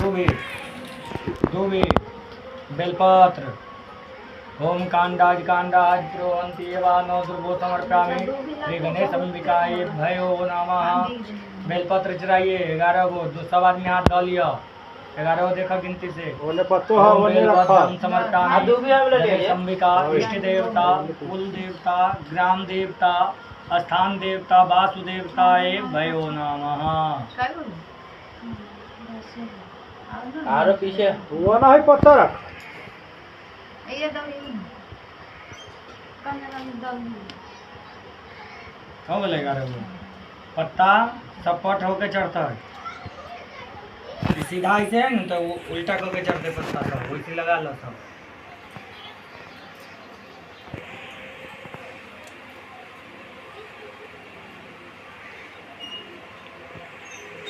दूबे बेलपत्र ओम कांडाज प्रोहंती एवानो दुर्गो समर्पयामि श्री गणेश अंबिकाय भयो नमः। बेलपत्र चढ़ाइए 11 गो, सब आदमी हाथ धो लिया। 11 गो देखा गिनती से। समर्पयामि अंबिका इष्ट देवता कुल देवता ग्राम देवता स्थान देवता वासुदेवताय भयो नमः। आरो पीछे हुआ ना है पत्थर रख हो गए 11 गो पत्ता सपट होके चढ़ता है सीधा ऐसे है न तो उल्टा करके चढ़ते पत्ता सब वैसे लगा लो सब।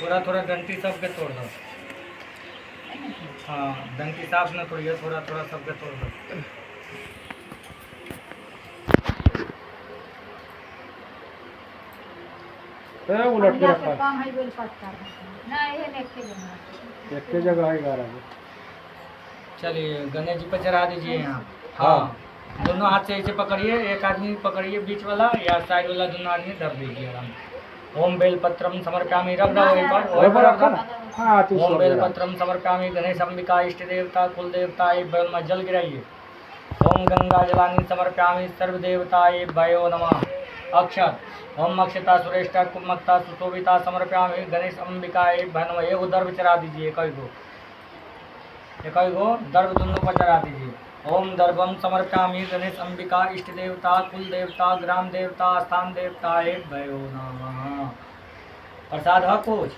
थोड़ा थोड़ा डंटी सबके तोड़ दो। हाँ डंटी साफ न तोड़िए, थोड़ा थोड़ा सबके तोड़ दो। उलट के रखा काम है बेल पत्ता ना ये एक एक जगह है 11 गो। चलिए गणेश जी पे चढ़ा दीजिए यहाँ। हाँ दोनों हाथ से ऐसे पकड़िए, एक आदमी पकड़िए बीच वाला या साइड वाला, दोनों आदमी धर दीजिए आराम से। ओम बेलपत्रम समर्पयामि रख दो एक बार रख। हाँ तू ओम बेलपत्रम समर्पयामि गणेश अंबिका इष्ट देवता कुल देवताय भयो नमः। जल गिराइए। ओम गंगा जलानि समर्पयामि सर्व देवताय भयो नमः। अक्षत ओम अक्षता सुरेष्टा कुमक्ता सुशोभिता समर्पयामि गणेश अंबिकाय भयो नमः। एगो दर्भ चढ़ा दीजिए, एक गो दर्भ दोनों पर चढ़ा दीजिए। ओम दर्भम समर्पयामि गणेश अंबिका इष्ट देवता कुल देवता ग्राम देवता स्थान देवताय भयो नमः। प्रसाद है कुछ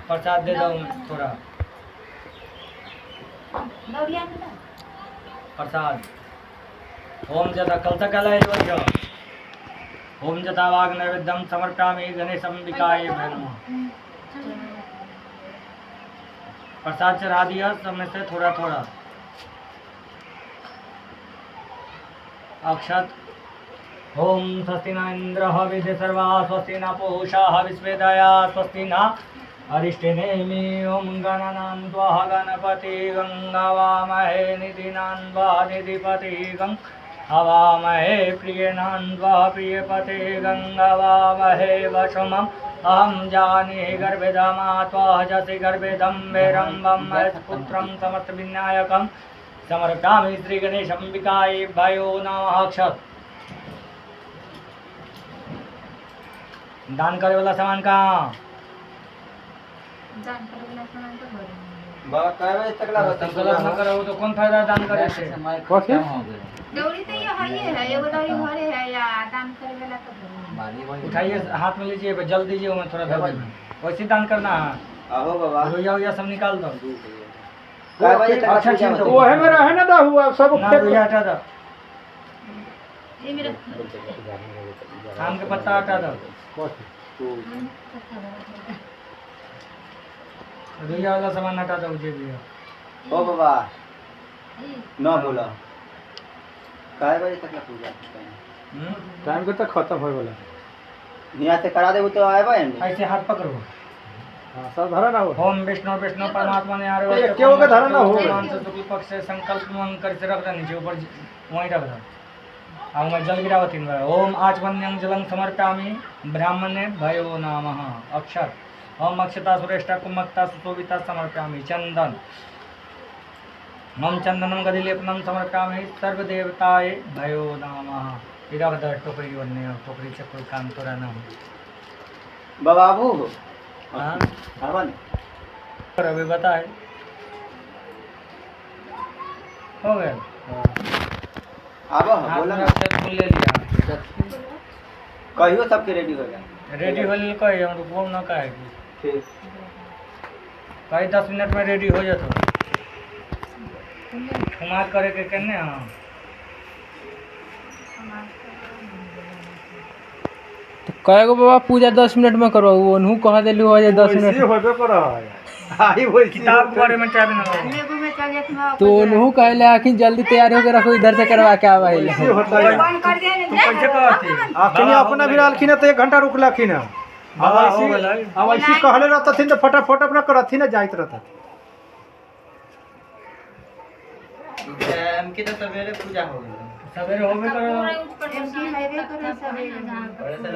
प्रसाद दे दो थोड़ा प्रसाद। ओम जता कल तक ओम जता वाग नैवेद्यम समर्पयामि गणेश अंबिकाय भयो नमः। प्रसाद चढ़ा दिया सब में से थोड़ा थोड़ा। अक्षत ओम स्वस्ति न इंद्रः विधि सर्वा स्वस्ति न पूषा विश्वेदया स्वस्ति न अरिष्टनेमि। ओम गणनां त्वा गणपति गंगावामहे निधिनां त्वा निधिपति गंगावामहे प्रियनां त्वा प्रियपति गंगावामहे वसुमम् अहं जाने गर्भेदमा त्वा जसि गर्भेदं वैरम्भं पुत्रं समस्तविनायकं समर्पयामि श्री गणेश अंबिकाय भयो नमः। अक्षत दान करे वाला सामान कहाँ? बाबा काय बजे तक लागत गलत न करो तो कौन फायदा दान करे से? दौड़ी तो ये है एगो दौड़ी घरे है या दान करे वाला तो उठाइए हाथ में लीजिए, जल दीजिए मैं थोड़ा दे वैसे दान करना है। आहो बाबा रोइया सब निकाल दो। काय बजे तक अच्छा छीन दो। वो है मेरा है ना दा हुआ सब ना रोइया हटा दो, ये मेरा आम के पत्ता हटा दो, रोइया वाला सामान हटा दो जे भी है। ओ बाबा न बोला काय बजे तक पूजा टाइम के तक खत्म होए वाला। यहाँ से करा देबो तो आएबा एने ऐसे हाथ पकड़ो। हां सब धरा ना हो। ओम विष्णु विष्णु परमात्मा ने आरो केओ के धरा ना हो। शुक्ल पक्ष से संकल्प मन कर से रख दे नीचे ऊपर वहीं रख दो। अब मैं जल गिराओ 3 बार। ओम आचमन्यं जलं समर्पयामि ब्राह्मणे भयो नमः। अक्षत ओम अक्षता सुरेष्टा कुमक्ता सुशोभिता समर्पयामि। चंदन ओम चंदनम गदिलेपनम समर्पयामि सर्व देवताय भयो नमः। इधर दर टोकरी बनने टोकरी से कोई काम तो रहना हो। बाबा आबू हाँ आवन और अभी बताए हो गया। आबो हाथ बोला में अक्षत फूल ले लिया। कहियो सबके रेडी हो जाए। रेडी होने कही हम रुकबो ना कहे ठीक कहीं 10 मिनट में रेडी हो जातो। कुमार करे के केने हाँ तो कहे गो बाबा पूजा 10 मिनट में करो वो नहु कह देलु हो जे 10 मिनट होबे करा है। आई वही किताब पढ़े में टाइम ना लगे। लेगो में चल जात में तो नहु कहले आखिर जल्दी तैयार होके रखो इधर से करवा के आवा है। होता है। बंद कर दे तू कैसे कहते आखिनी अपना भी आलखिन तो 1 घंटा रुकलाखिन। बाबा हो गए अब ऐसी कहले रहता थी तो फटाफट अपना करथी ना जाइत रहता। हमके तो सवेरे पूजा हो गई। सवेरे होबे करे एमपी हाईवे करे सवेरे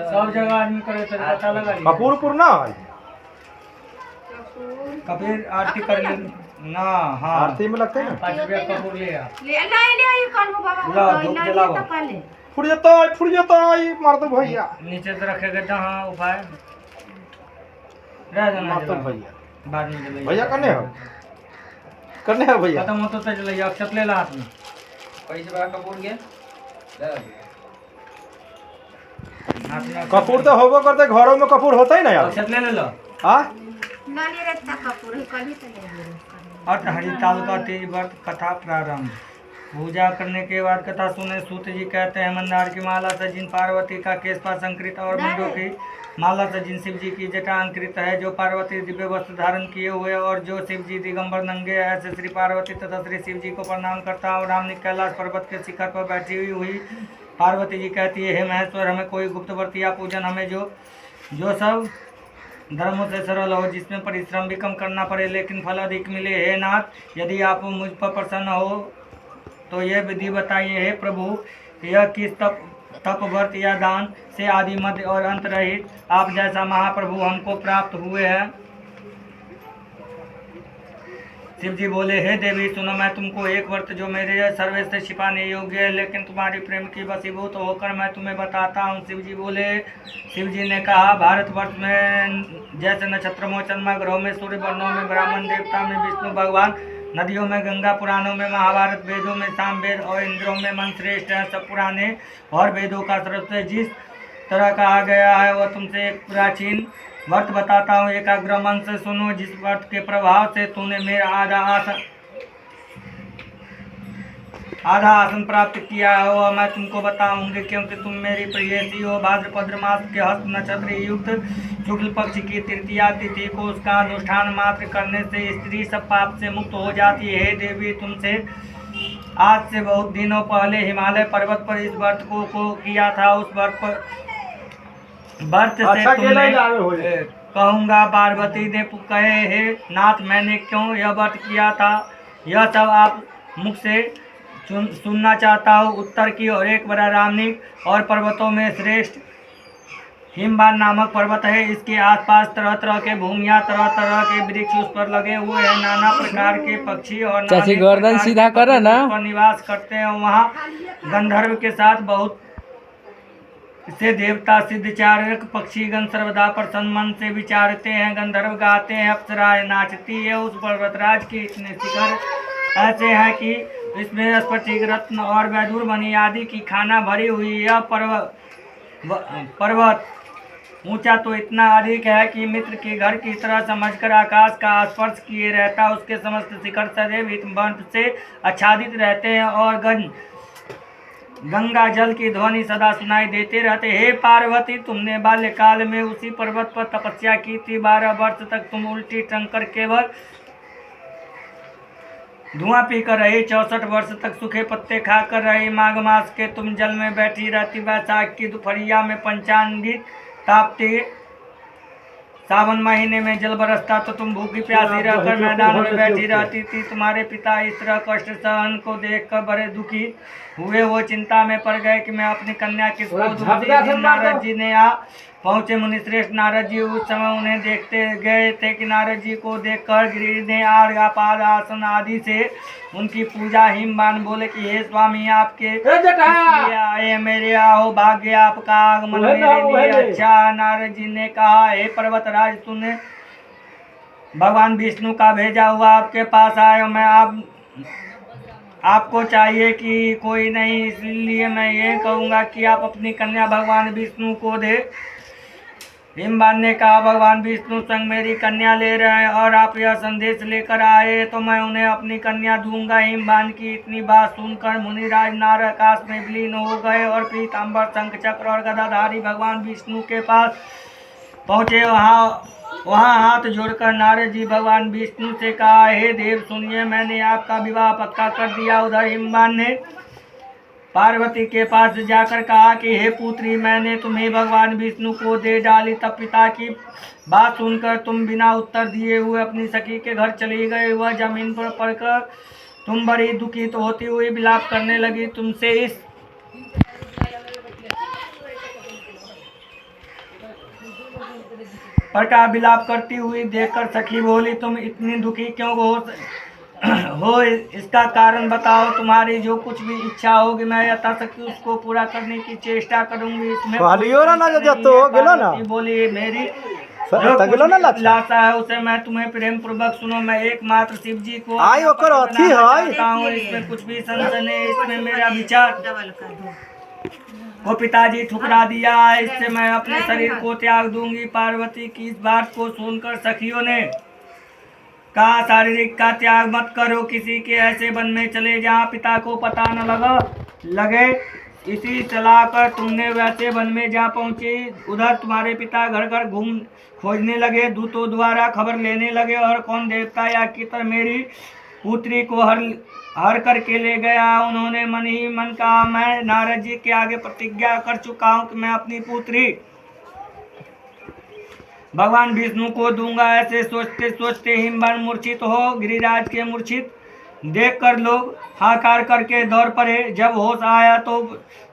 सब जगह आदमी करे तो पता लगा ली। कपूरपुर ना है कबीर आरती कर ले ना। हाँ आरती में लगते ना। 5 रुपया कपूर ले आ। ले ये कल हो बाबा ला, धूप जलाओ। तो कल ले फुट जाता ये मार दो भैया। नीचे से रखेगा जहाँ उपाय रह जाना मार दो जला। भैया। बाद में जलाइए। भैया करने हो भैया। खत्म होता तो जलाइए। अक्षत ले ला हाथ में। पैसे बड़ा कपूर के हाथ में कपूर तो होबो करते घरों में कपूर होता ही ना यार। अक्षत ले लो। हाँ नाली रहता कपूर है कल ही तो ले अट हरिताल का तेज व्रत कथा प्रारंभ। पूजा करने के बाद कथा सुने सूत जी कहते हैं मंदार की माला से जिन पार्वती का केश पाशंकृत और मुंडों की माला से जिन शिव जी की जटा अंकृत है, जो पार्वती दिव्य वस्त्र धारण किए हुए और जो शिव जी दिगंबर नंगे है, ऐसे श्री पार्वती तथा श्री शिव जी को प्रणाम करता हूँ। राम ने कैलाश पर्वत के शिखर पर बैठी हुई पार्वती जी कहती है, हे महेश्वर, हमें कोई गुप्त व्रत या पूजन हमें जो सब धर्मों से सरल हो, जिसमें परिश्रम भी कम करना पड़े लेकिन फल अधिक मिले। हे नाथ, यदि आप मुझ पर प्रसन्न हो तो यह विधि बताइए। हे प्रभु, यह किस तप व्रत या दान से आदि मध्य और अंत रहित आप जैसा महाप्रभु हमको प्राप्त हुए हैं। शिव जी बोले, हे देवी सुनो, मैं तुमको एक व्रत जो मेरे सर्वेश से छिपाने योग्य है लेकिन तुम्हारी प्रेम की वशीभूत होकर मैं तुम्हें बताता हूँ। शिव जी ने कहा, भारतवर्ष में जैसे नक्षत्रों चंद्रमा ग्रहों में सूर्य वर्णों में ब्राह्मण देवता में विष्णु भगवान, नदियों में गंगा, पुराणों में महाभारत, वेदों में सामवेद और इंद्रों में मन श्रेष्ठ है। सब पुराने और वेदों का सर्वश्रेष्ठ जिस तरह कहा गया है वह तुमसे एक प्राचीन व्रत बताता हूँ। एकाग्र मन से सुनो। जिस व्रत के प्रभाव से तूने मेरा आधा आसन प्राप्त किया है वह मैं तुमको बताऊंगी, क्योंकि तुम मेरी प्रियसी हो। भाद्रपद मास के हस्त नक्षत्र युक्त शुक्ल पक्ष की तृतीया तिथि को उसका अनुष्ठान मात्र करने से स्त्री सब पाप से मुक्त हो जाती है। हे देवी, तुमसे आज से बहुत दिनों पहले हिमालय पर्वत पर इस व्रत को किया था। उस व्रत से अच्छा तुमने कहूँगा। पार्वती ने कहे, हे नाथ, मैंने क्यों यह व्रत किया था यह सब आप मुख से सुनना चाहता हूँ। उत्तर की और एक बड़ा रामनिक और पर्वतों में श्रेष्ठ हिमबान नामक पर्वत है। इसके आसपास तरह तरह के भूमियाँ, तरह तरह के वृक्ष उस पर लगे हुए हैं। नाना प्रकार के पक्षी और चाची गर्दन सीधा करो ना। पर निवास करते हैं। वहाँ गंधर्व के साथ बहुत से देवता सिद्धचारक पक्षीगण सर्वदा प्रसन्न मन से विचारते हैं। गंधर्व गाते हैं, अप्सराएं नाचती है। उस पर्वतराज के इतने शिखर ऐसे हैं कि इसमें स्फटिक रत्न और वैदुर मणि आदि की खाना भरी हुई। यह पर्वत ऊंचा तो इतना अधिक है कि मित्र के घर की तरह समझकर आकाश का स्पर्श किए रहता। उसके समस्त शिखर सदैव हिमबर्फ से आच्छादित रहते हैं और गंगा जल की ध्वनि सदा सुनाई देते रहते। हे पार्वती, तुमने बाल्यकाल में उसी पर्वत पर तपस्या की थी। 12 वर्ष तक तुम उल्टी टंग कर केवल धुआं पीकर रही। 64 वर्ष तक सूखे पत्ते खाकर रही। माघ मास के तुम जल में बैठी रहती। वैशाख की दोपहरिया में पंचांगी तापती। सावन महीने में जल बरसता तो तुम भूखी प्यासी रहकर मैदान में बैठी रहती थी। तुम्हारे पिता इस तरह कष्ट सहन को देखकर बड़े दुखी हुए। वो चिंता में पड़ गए कि मैं अपनी कन्या किसको दूँ। नारद जी ने पहुँचे। मुनिश्रेष्ठ नारद जी उस समय उन्हें देखते गए थे कि नारद जी को देखकर गिरि ने आर्घा पाद आसन आदि से उनकी पूजा हिमबान बोले कि हे स्वामी, आपके लिए आए, मेरे आओ भाग्य आपका आगमन मेरे लिए अच्छा। नारद जी ने कहा, हे पर्वतराज, तूने भगवान विष्णु का भेजा हुआ आपके पास आया। मैं आपको चाहिए कि कोई नहीं, इसलिए मैं ये कहूँगा कि आप अपनी कन्या भगवान विष्णु को दे। हिमबान ने कहा, भगवान विष्णु संग मेरी कन्या ले रहे हैं और आप यह संदेश लेकर आए तो मैं उन्हें अपनी कन्या दूंगा। हिमबान की इतनी बात सुनकर मुनिराज नारद आकाश में विलीन हो गए और पीताम्बर, शंख चक्र और गदाधारी भगवान विष्णु के पास पहुँचे। वहाँ हाथ जोड़कर नारद जी भगवान विष्णु से कहा, हे देव सुनिए, मैंने आपका विवाह पक्का कर दिया। उधर हिमबान ने पार्वती के पास जाकर कहा कि हे पुत्री, मैंने तुम्हें भगवान विष्णु को दे डाली। तब पिता की बात सुनकर तुम बिना उत्तर दिए हुए अपनी सखी के घर चली गए। वह जमीन पर पड़कर तुम बड़ी दुखित होती हुई विलाप करने लगी। तुमसे इस प्रकार विलाप करती हुई देखकर सखी बोली, तुम इतनी दुखी क्यों हो इसका कारण बताओ। तुम्हारी जो कुछ भी इच्छा होगी मैं यथाशक्ति उसको पूरा करने की चेष्टा करूंगी। इसमें कहलियो ना जतो गेलो ना बोली, मेरी त गेलो ना लाचा लाता है उसे मैं तुम्हें प्रेम पूर्वक सुनो। मैं एकमात्र शिव जी को आई ओकर अथी है हूँ, इसमें कुछ भी संशय नहीं। इसमें मेरा विचार वो पिताजी ठुकरा दिया है, इससे मैं अपने शरीर को त्याग दूंगी। पार्वती की इस बात को सुनकर सखियों ने कहा, शारीरिक का त्याग मत करो, किसी के ऐसे वन में चले जहाँ पिता को पता न लगे। इसी चला कर तुमने वैसे वन में जा पहुंची। उधर तुम्हारे पिता घर घर घूम खोजने लगे, दूतों द्वारा खबर लेने लगे और कौन देवता या कितर मेरी पुत्री को हर करके ले गया। उन्होंने मन ही मन कहा, मैं नारद जी के आगे प्रतिज्ञा कर चुका हूँ कि मैं अपनी पुत्री भगवान विष्णु को दूंगा। ऐसे सोचते सोचते हिमवन मूर्छित हो गिरिराज के मूर्छित देखकर लोग हाकार करके दौड़ पड़े। जब होश आया तो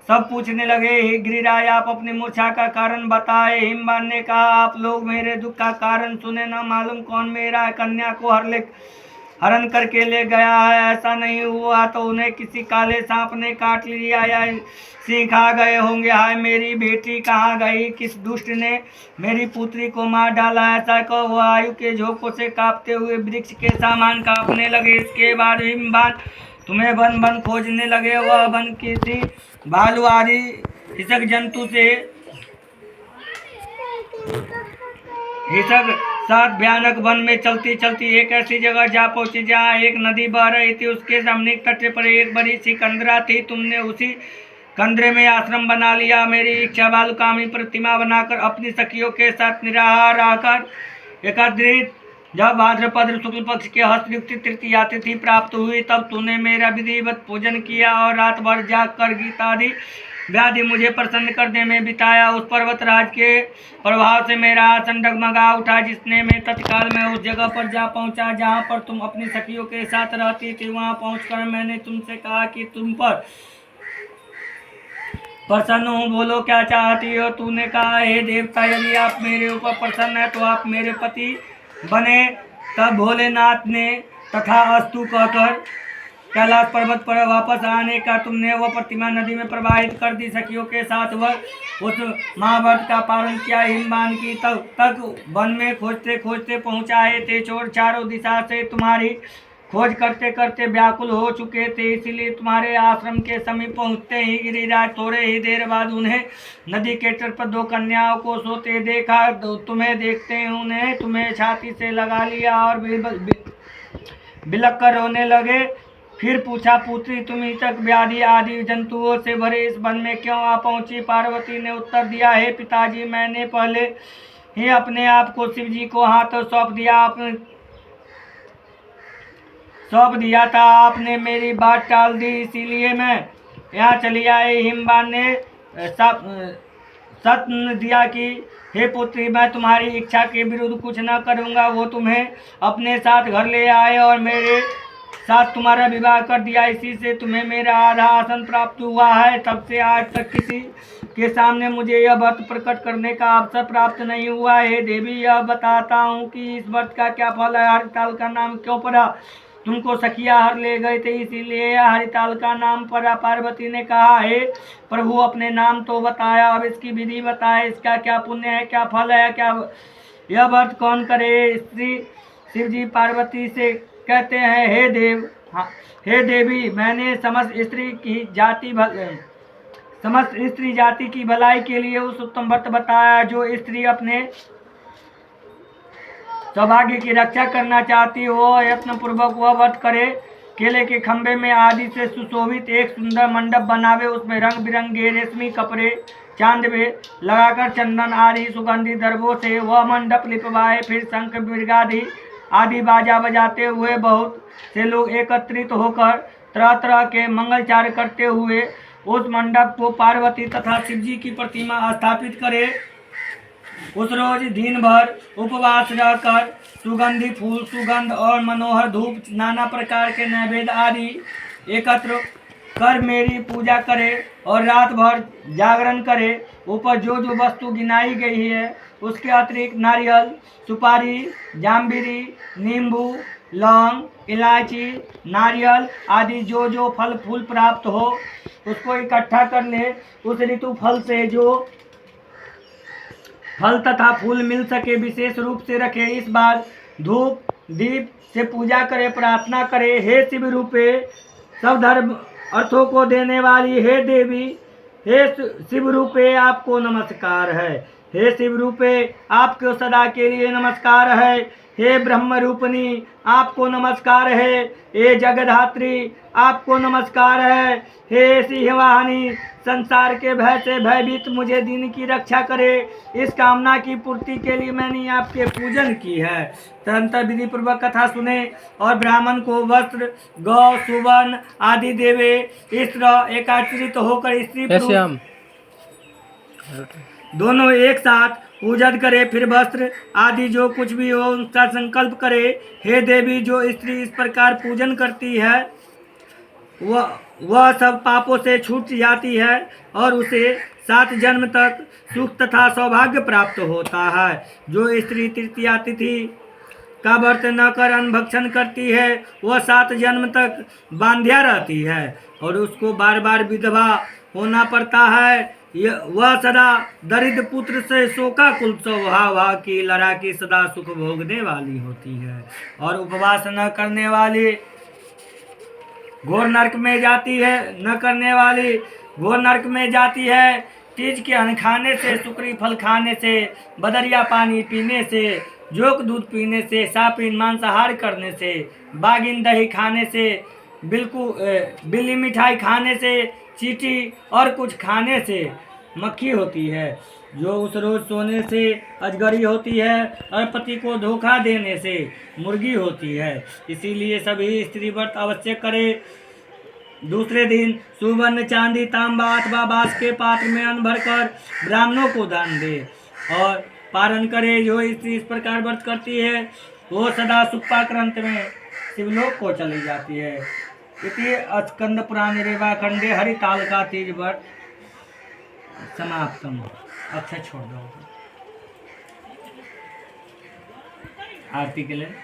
सब पूछने लगे, हे गिरिराज, आप अपनी मूर्छा का कारण बताए। हिमवन ने कहा, आप लोग मेरे दुख का कारण सुने, न मालूम कौन मेरा कन्या को हरण करके ले गया है। ऐसा नहीं हुआ तो उन्हें किसी काले सांप ने काट लिया या सिंह खा गए होंगे। हाय मेरी बेटी कहाँ गई? किस दुष्ट ने मेरी पुत्री को मार डाला? ऐसा कह वह आयु के झोंकों से कांपते हुए वृक्ष के सामान कांपने लगे। इसके बाद हिमवान तुम्हें वन वन खोजने लगे। वह वन किसी भालू आदि हिंसक जंतु से हिंसक साथ भयानक वन में चलती चलती एक ऐसी जगह जा पहुंची जहाँ एक नदी बह रही थी। उसके सामने तट पर एक बड़ी सी कंदरा थी। तुमने उसी कंदरे में आश्रम बना लिया। मेरी इच्छा बालुकामी प्रतिमा बनाकर अपनी सखियों के साथ निराहार आकर एकत्रित जब भाद्रपद शुक्ल पक्ष के हस्तयुक्त तृतीया तिथि प्राप्त हुई तब तूने मेरा विधिवत पूजन किया और रात भर जाग कर गीतादि व्याधि मुझे प्रसन्न करने में बिताया। उस पर्वतराज के प्रभाव से मेरा आसन डगमगा उठा, जिसने मैं तत्काल में उस जगह पर जा पहुंचा जहां पर तुम अपनी सखियों के साथ रहती थी। वहां पहुंचकर मैंने तुमसे कहा कि तुम पर प्रसन्न हूँ, बोलो क्या चाहती हो। तूने कहा, हे देवता, यदि आप मेरे ऊपर प्रसन्न है तो आप मेरे पति बने। तब भोलेनाथ ने तथा अस्तु कहकर कैलाश पर्वत पर वापस आने का तुमने वह प्रतिमा नदी में प्रवाहित कर दी। सखियों के साथ वह उस महाव्रत का पालन किया। हिमवान की तक वन में खोजते खोजते पहुंचाए थे। चोर चारों दिशा से तुम्हारी खोज करते करते व्याकुल हो चुके थे, इसीलिए तुम्हारे आश्रम के समीप पहुंचते ही गिरिराज थोड़े ही देर बाद उन्हें नदी के तट पर दो कन्याओं को सोते देखा। तुम्हें देखते ही उन्हें तुम्हें छाती से लगा लिया और बिलक कर रोने लगे। फिर पूछा, पुत्री, तुम तक व्याधि आदि जंतुओं से भरे इस वन में क्यों आ पहुंची? पार्वती ने उत्तर दिया, हे पिताजी, मैंने पहले ही अपने आप को शिव जी को हाथ सौंप दिया था। आपने मेरी बात टाल दी, इसीलिए मैं यहाँ चली आई। हिमवान ने सत्य दिया कि हे पुत्री, मैं तुम्हारी इच्छा के विरुद्ध कुछ न करूँगा। वो तुम्हें अपने साथ घर ले आए और मेरे साथ तुम्हारा विवाह कर दिया। इसी से तुम्हें मेरा आधा आसन प्राप्त हुआ है। तब से आज तक किसी के सामने मुझे यह व्रत प्रकट करने का अवसर प्राप्त नहीं हुआ। हे देवी, यह बताता हूँ कि इस व्रत का क्या फल है। हरिताल का नाम क्यों पड़ा? तुमको सखिया हर ले गए थे, इसीलिए हरिताल का नाम पड़ा। पार्वती ने कहा, हे प्रभु, अपने नाम तो बताया, अब इसकी विधि बताए। इसका क्या पुण्य है, क्या फल है, क्या यह व्रत कौन करे? श्री शिव जी पार्वती से कहते हैं, हे देव, हे देवी, मैंने समस्त स्त्री जाति की भलाई के लिए उस उत्तम व्रत बताया जो स्त्री अपने सौभाग्य की रक्षा करना चाहती हो, यत्न पूर्वक वह व्रत करे। केले के खंभे में आदि से सुशोभित एक सुंदर मंडप बनावे, उसमें रंग बिरंगे रेशमी कपड़े चांदवे लगाकर चंदन आदि सुगंधित दर्भों से वह मंडप लिपवाए। फिर शंख मृगादि आदि बाजा बजाते हुए बहुत से लोग एकत्रित होकर तरह तरह के मंगलचार करते हुए उस मंडप को पार्वती तथा शिव जी की प्रतिमा स्थापित करे। उस रोज दिन भर उपवास रहकर सुगंधी फूल, सुगंध और मनोहर धूप, नाना प्रकार के नैवेद्य आदि एकत्र कर मेरी पूजा करे और रात भर जागरण करे। ऊपर जो जो वस्तु गिनाई गई है उसके अतिरिक्त नारियल, सुपारी, जाम्बिरी, नींबू, लौंग, इलायची, नारियल आदि जो जो फल फूल प्राप्त हो उसको इकट्ठा कर ले। उस ऋतु फल से जो फल तथा फूल मिल सके विशेष रूप से रखे। इस बार धूप दीप से पूजा करे, प्रार्थना करे। हे शिव रूपे सब धर्म अर्थों को देने वाली हे देवी, हे शिव रूपे आपको नमस्कार है। हे शिव रूपे आपको सदा के लिए नमस्कार है। हे ब्रह्म रूपनी आपको नमस्कार है। हे जगधात्री आपको नमस्कार है। हे सिंहवाहिनी संसार के भय से भयभीत मुझे दिन की रक्षा करे। इस कामना की पूर्ति के लिए मैंने आपके पूजन की है। तदंतर विधि पूर्वक कथा सुने और ब्राह्मण को वस्त्र, गौ, सुवर्ण आदि देवे। इस तरह एकाचरित होकर स्त्री पुरुष दोनों एक साथ पूजन करे। फिर वस्त्र आदि जो कुछ भी हो उसका संकल्प करे। हे देवी, जो स्त्री इस प्रकार पूजन करती है वह सब पापों से छूट जाती है और उसे 7 जन्म तक सुख तथा सौभाग्य प्राप्त होता है। जो स्त्री तृतीया तिथि का व्रत न कर अन्न करती है वह 7 जन्म तक बांध्या रहती है और उसको बार बार विधवा होना पड़ता है। वह सदा दरिद्र पुत्र से शोकाकुल स्वभाव की लड़ा की सदा सुख भोगने वाली होती है और उपवास न करने वाली घोर नरक में जाती है। न करने वाली घोर नरक में जाती है। तीज के अन्न खाने से, सुकरी फल खाने से, बदरिया पानी पीने से, जोक दूध पीने से, सापिन मांसाहार करने से, बागिन दही खाने से, बिल्ली मिठाई खाने से, चींटी और कुछ खाने से मक्खी होती है। जो उस रोज सोने से अजगरी होती है और पति को धोखा देने से मुर्गी होती है। इसीलिए सभी स्त्री व्रत अवश्य करे। दूसरे दिन सुवर्ण, चांदी, तांबा अथवा बांस के पात्र में अन्न भरकर ब्राह्मणों को दान दे और पारण करे। जो स्त्री इस प्रकार व्रत करती है वो सदा सुखपाक्रांत में शिवलोक को चली जाती है। इति स्कंद पुराणे रेवाखंडे हरिताल का तीज व्रत समाप्तम। अच्छा छोड़ दो आरती के लिए।